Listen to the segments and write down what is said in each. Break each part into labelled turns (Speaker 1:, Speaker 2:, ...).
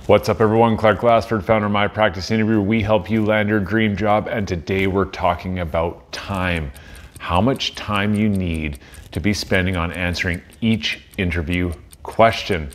Speaker 1: What's up everyone, Clark Glassford, founder of My Practice Interview. We help you land your dream job, and today we're talking about time. How much time you need to be spending on answering each interview question.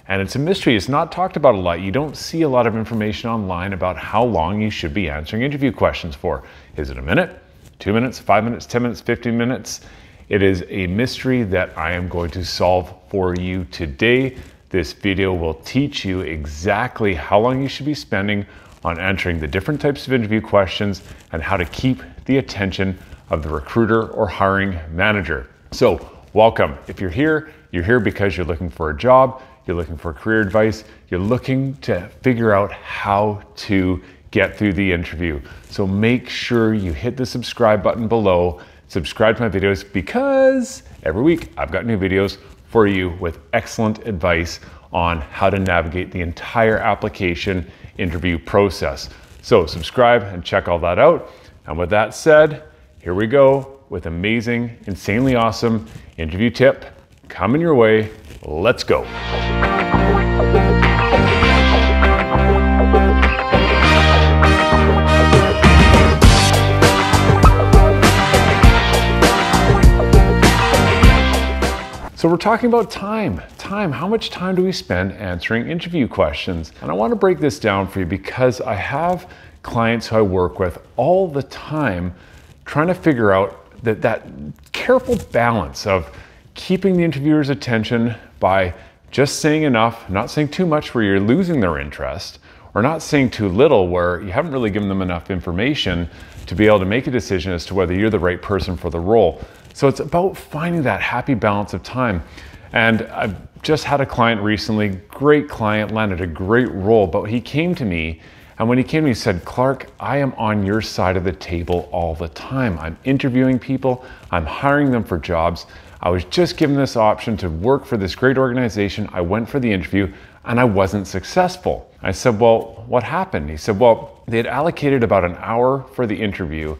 Speaker 1: And it's a mystery, it's not talked about a lot. You don't see a lot of information online about how long you should be answering interview questions for. Is it a minute, 2 minutes, 5 minutes, 10 minutes, 15 minutes? It is a mystery that I am going to solve for you today. This video will teach you exactly how long you should be spending on answering the different types of interview questions and how to keep the attention of the recruiter or hiring manager. So welcome. If you're here because you're looking for a job, you're looking for career advice, you're looking to figure out how to get through the interview. So make sure you hit the subscribe button below, subscribe to my videos, because every week I've got new videos for you with excellent advice on how to navigate the entire application interview process. So subscribe and check all that out. And with that said, here we go with amazing, insanely awesome interview tip coming your way. Let's go. So we're talking about time. How much time do we spend answering interview questions? And I want to break this down for you because I have clients who I work with all the time trying to figure out that careful balance of keeping the interviewer's attention by just saying enough, not saying too much where you're losing their interest, or not saying too little where you haven't really given them enough information to be able to make a decision as to whether you're the right person for the role. So it's about finding that happy balance of time. And I've just had a client recently, great client, landed a great role, but he came to me, and when he came to me, he said, Clark, I am on your side of the table all the time. I'm interviewing people, I'm hiring them for jobs. I was just given this option to work for this great organization. I went for the interview and I wasn't successful. I said, well, what happened? He said, well, they had allocated about an hour for the interview.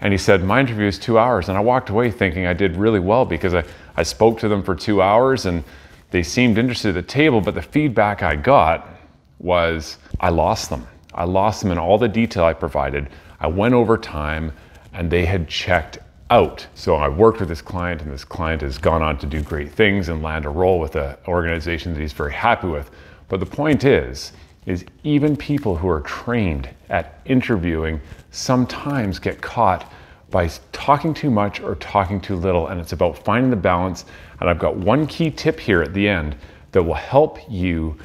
Speaker 1: And he said, my interview is 2 hours. And I walked away thinking I did really well because I spoke to them for 2 hours and they seemed interested at the table, but the feedback I got was I lost them. I lost them in all the detail I provided. I went over time and they had checked out. So I worked with this client, and this client has gone on to do great things and land a role with an organization that he's very happy with. But the point is even people who are trained at interviewing sometimes get caught by talking too much or talking too little, and it's about finding the balance. And I've got one key tip here at the end that will help you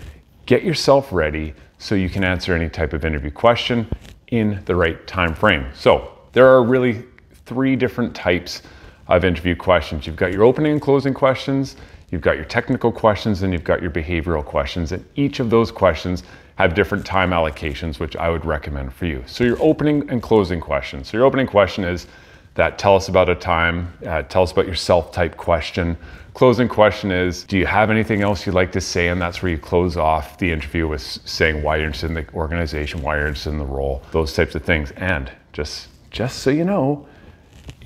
Speaker 1: get yourself ready so you can answer any type of interview question in the right time frame. So there are really 3 different types of interview questions. You've got your opening and closing questions, you've got your technical questions, and you've got your behavioral questions. And each of those questions have different time allocations, which I would recommend for you. So your opening and closing questions. So your opening question is that tell us about a time, tell us about yourself type question. Closing question is, do you have anything else you'd like to say? And that's where you close off the interview with saying why you're interested in the organization, why you're interested in the role, those types of things. And just so you know,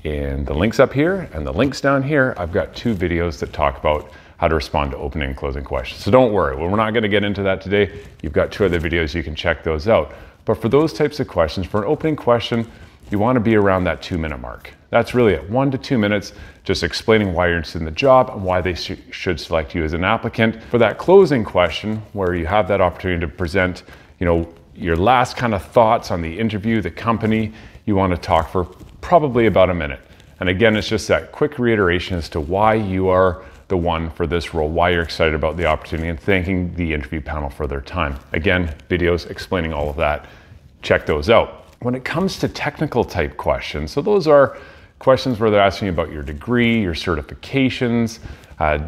Speaker 1: in the links up here and the links down here, I've got 2 videos that talk about how to respond to opening and closing questions. So don't worry, we're not gonna get into that today. You've got 2 other videos, you can check those out. But for those types of questions, for an opening question, you wanna be around that 2-minute mark. That's really it, 1 to 2 minutes, just explaining why you're interested in the job and why they should select you as an applicant. For that closing question, where you have that opportunity to present, your last kind of thoughts on the interview, the company, you wanna talk for probably about a minute. And again, it's just that quick reiteration as to why you are the one for this role, why you're excited about the opportunity, and thanking the interview panel for their time. Again, videos explaining all of that. Check those out. When it comes to technical type questions, so those are questions where they're asking you about your degree, your certifications,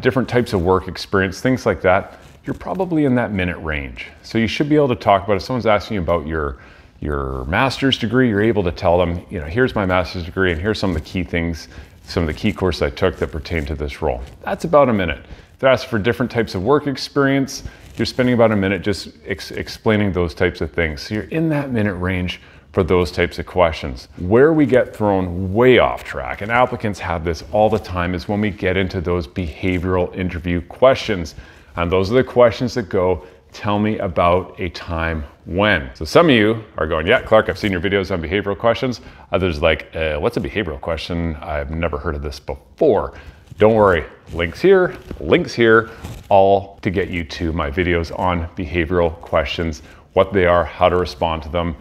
Speaker 1: different types of work experience, things like that. You're probably in that minute range. So you should be able to talk about, if someone's asking you about your master's degree, you're able to tell them, here's my master's degree and here's some of the key things, some of the key courses I took that pertain to this role. That's about a minute. If they're asking for different types of work experience, you're spending about a minute just explaining those types of things. So you're in that minute range for those types of questions. Where we get thrown way off track, and applicants have this all the time, is when we get into those behavioral interview questions. And those are the questions that go, tell me about a time when. So some of you are going, yeah, Clark, I've seen your videos on behavioral questions. Others like, what's a behavioral question? I've never heard of this before. Don't worry, links here, all to get you to my videos on behavioral questions, what they are, how to respond to them,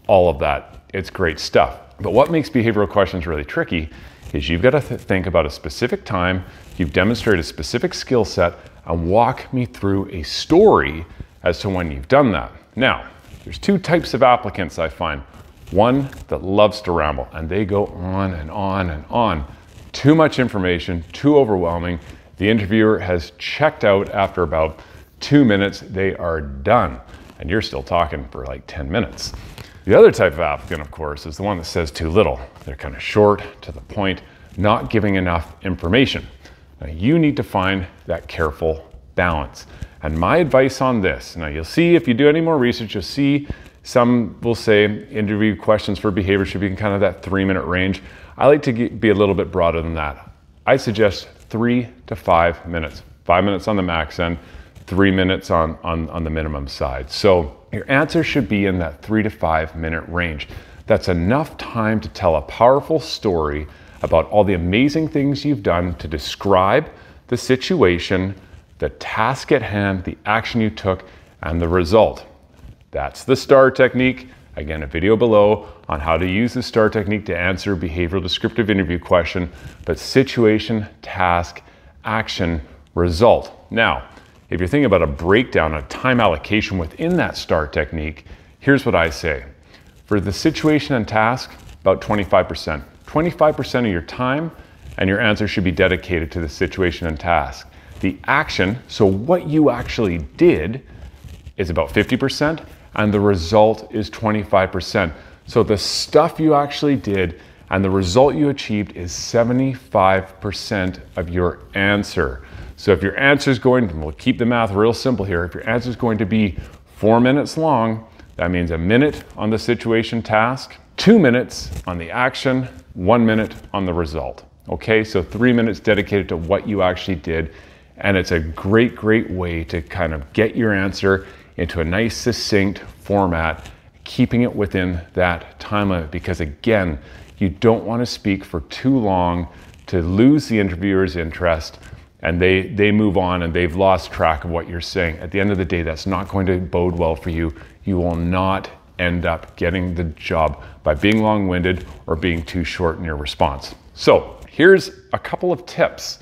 Speaker 1: all of that. It's great stuff. But what makes behavioral questions really tricky is you've got to think about a specific time, you've demonstrated a specific skill set, and walk me through a story as to when you've done that. Now, there's two types of applicants I find. One that loves to ramble, and they go on and on and on. Too much information, too overwhelming. The interviewer has checked out after about 2 minutes, they are done. And you're still talking for like 10 minutes. The other type of applicant, of course, is the one that says too little. They're kind of short, to the point, not giving enough information. Now, you need to find that careful balance. And my advice on this, now you'll see if you do any more research, you'll see some will say interview questions for behavior should be in kind of that 3-minute range. I like to be a little bit broader than that. I suggest 3 to 5 minutes. 5 minutes on the max end, 3 minutes on the minimum side. So your answer should be in that 3 to 5 minute range. That's enough time to tell a powerful story about all the amazing things you've done to describe the situation, the task at hand, the action you took, and the result. That's the STAR technique. Again, a video below on how to use the STAR technique to answer behavioral descriptive interview question, but situation, task, action, result. Now, if you're thinking about a breakdown, a time allocation within that STAR technique, here's what I say. For the situation and task, about 25%. 25% of your time and your answer should be dedicated to the situation and task. The action, so what you actually did, is about 50%, and the result is 25%. So the stuff you actually did and the result you achieved is 75% of your answer. So if your answer is going to, we'll keep the math real simple here, if your answer is going to be 4 minutes long, that means 1 minute on the situation task, 2 minutes on the action, 1 minute on the result. Okay, so 3 minutes dedicated to what you actually did. And it's a great, great way to kind of get your answer into a nice, succinct format, keeping it within that time limit. Because again, you don't want to speak for too long to lose the interviewer's interest and they move on and they've lost track of what you're saying. At the end of the day, that's not going to bode well for you. You will not end up getting the job by being long-winded or being too short in your response. So here's a couple of tips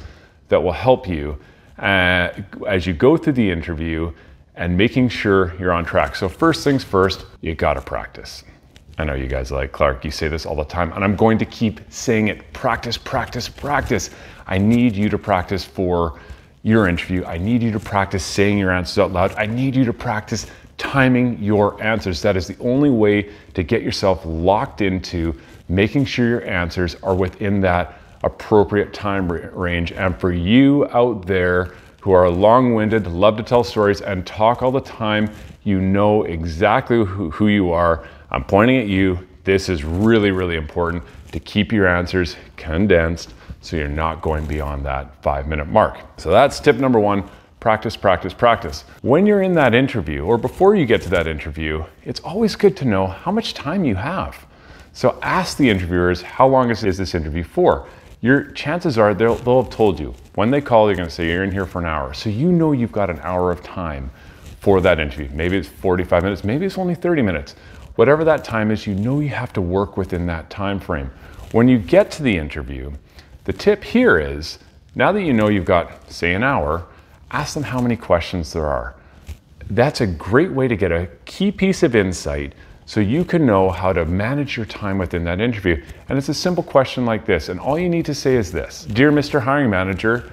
Speaker 1: that will help you as you go through the interview and making sure you're on track. So first things first, you gotta practice. I know you guys are like, Clark, you say this all the time, and I'm going to keep saying it, practice, practice, practice. I need you to practice for your interview. I need you to practice saying your answers out loud. I need you to practice timing your answers. That is the only way to get yourself locked into making sure your answers are within that appropriate time range. And for you out there who are long-winded, love to tell stories and talk all the time, you know exactly who you are. I'm pointing at you. This is really, really important to keep your answers condensed so you're not going beyond that 5-minute mark. So that's tip number one, practice, practice, practice. When you're in that interview or before you get to that interview, it's always good to know how much time you have. So ask the interviewers, how long is this interview for? Your chances are they'll have told you. When they call, they're gonna say you're in here for an hour. So you know you've got an hour of time for that interview. Maybe it's 45 minutes, maybe it's only 30 minutes. Whatever that time is, you know you have to work within that time frame. When you get to the interview, the tip here is, now that you know you've got, say, an hour, ask them how many questions there are. That's a great way to get a key piece of insight so you can know how to manage your time within that interview. And it's a simple question like this, and all you need to say is this: Dear Mr. Hiring Manager,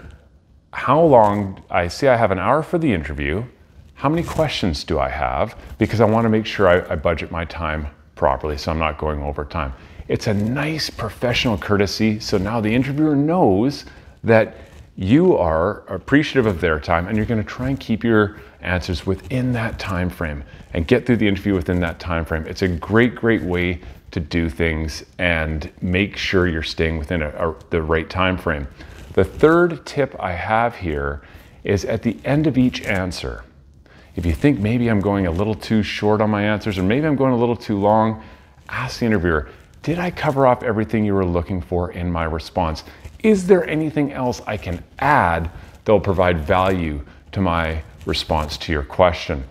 Speaker 1: how long, I have an hour for the interview, how many questions do I have? Because I want to make sure I budget my time properly so I'm not going over time. It's a nice professional courtesy, so now the interviewer knows that you are appreciative of their time and you're going to try and keep your answers within that time frame and get through the interview within that time frame. It's a great, great way to do things and make sure you're staying within the right time frame. The third tip I have here is at the end of each answer, If you think maybe I'm going a little too short on my answers, or maybe I'm going a little too long, ask the interviewer, did I cover off everything you were looking for in my response? Is there anything else I can add that will provide value to my response to your question?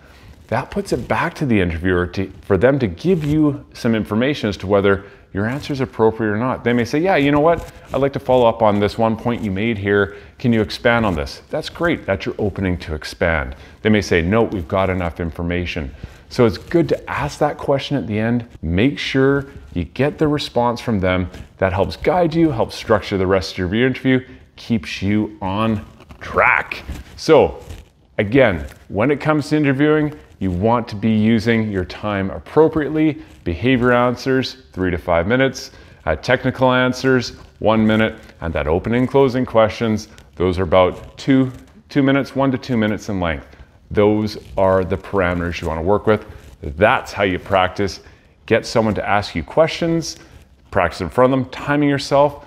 Speaker 1: That puts it back to the interviewer for them to give you some information as to whether your answer is appropriate or not. They may say, yeah, you know what? I'd like to follow up on this one point you made here. Can you expand on this? That's great. That's your opening to expand. They may say, no, we've got enough information. So it's good to ask that question at the end. Make sure you get the response from them. That helps guide you, helps structure the rest of your interview, keeps you on track. So again, when it comes to interviewing, you want to be using your time appropriately. Behavior answers, 3 to 5 minutes. Technical answers, 1 minute. And that opening and closing questions, those are about 2 minutes, 1 to 2 minutes in length. Those are the parameters you want to work with. That's how you practice. Get someone to ask you questions, practice in front of them, timing yourself,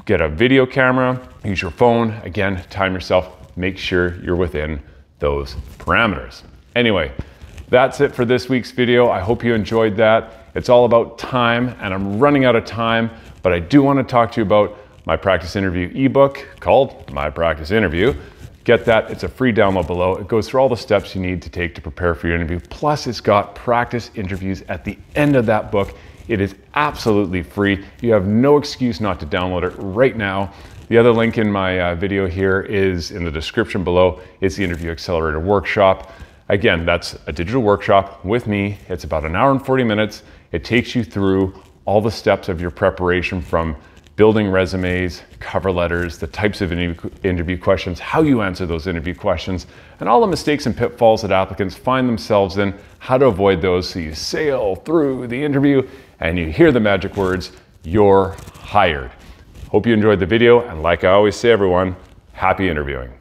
Speaker 1: get a video camera, use your phone, again, time yourself, make sure you're within those parameters. Anyway, that's it for this week's video. I hope you enjoyed that. It's all about time, and I'm running out of time, but I do want to talk to you about my practice interview ebook called My Practice Interview. Get that, it's a free download below. It goes through all the steps you need to take to prepare for your interview. Plus it's got practice interviews at the end of that book. It is absolutely free. You have no excuse not to download it right now. The other link in my video here is in the description below. It's the Interview Accelerator Workshop. Again, that's a digital workshop with me. It's about 1 hour and 40 minutes. It takes you through all the steps of your preparation, from building resumes, cover letters, the types of interview questions, how you answer those interview questions, and all the mistakes and pitfalls that applicants find themselves in, how to avoid those so you sail through the interview and you hear the magic words, you're hired. Hope you enjoyed the video, and like I always say, everyone, happy interviewing.